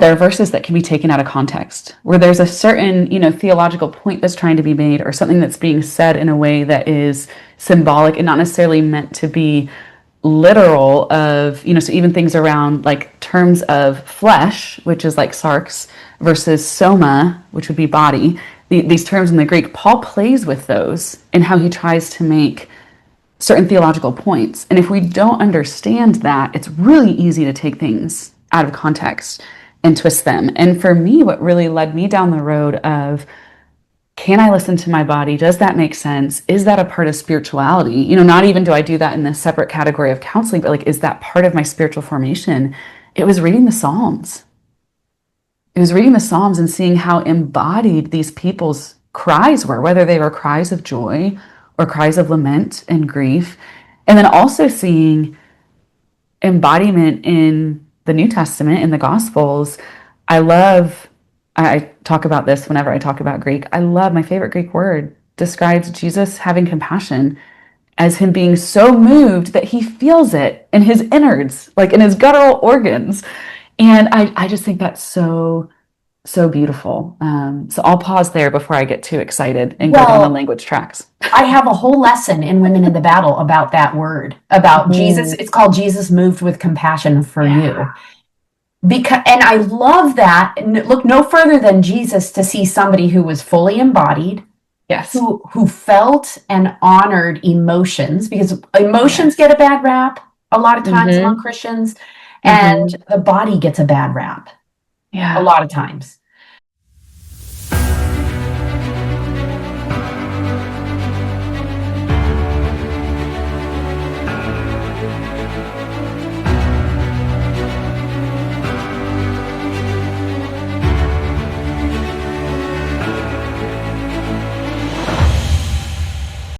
there are verses that can be taken out of context, where there's a certain, theological point that's trying to be made, or something that's being said in a way that is symbolic and not necessarily meant to be literal of, so even things around like terms of flesh, which is like sarx, versus soma, which would be body. These terms in the Greek, Paul plays with those and how he tries to make certain theological points. And if we don't understand that, it's really easy to take things out of context and twist them. And for me, what really led me down the road of, can I listen to my body? Does that make sense? Is that a part of spirituality? Not even do I do that in a separate category of counseling, but like, is that part of my spiritual formation? It was reading the Psalms. It was reading the Psalms and seeing how embodied these people's cries were, whether they were cries of joy or cries of lament and grief. And then also seeing embodiment in the New Testament, in the Gospels. I talk about this whenever I talk about Greek. My favorite Greek word describes Jesus having compassion as him being so moved that he feels it in his innards, like in his guttural organs. And I just think that's so beautiful. So I'll pause there before I get too excited and go down the language tracks. I have a whole lesson in Women in the Battle about that word, about Jesus. It's called Jesus Moved with Compassion for You. And I love that. Look no further than Jesus to see somebody who was fully embodied, yes, who felt and honored emotions, because emotions get a bad rap a lot of times among Christians, and the body gets a bad rap a lot of times.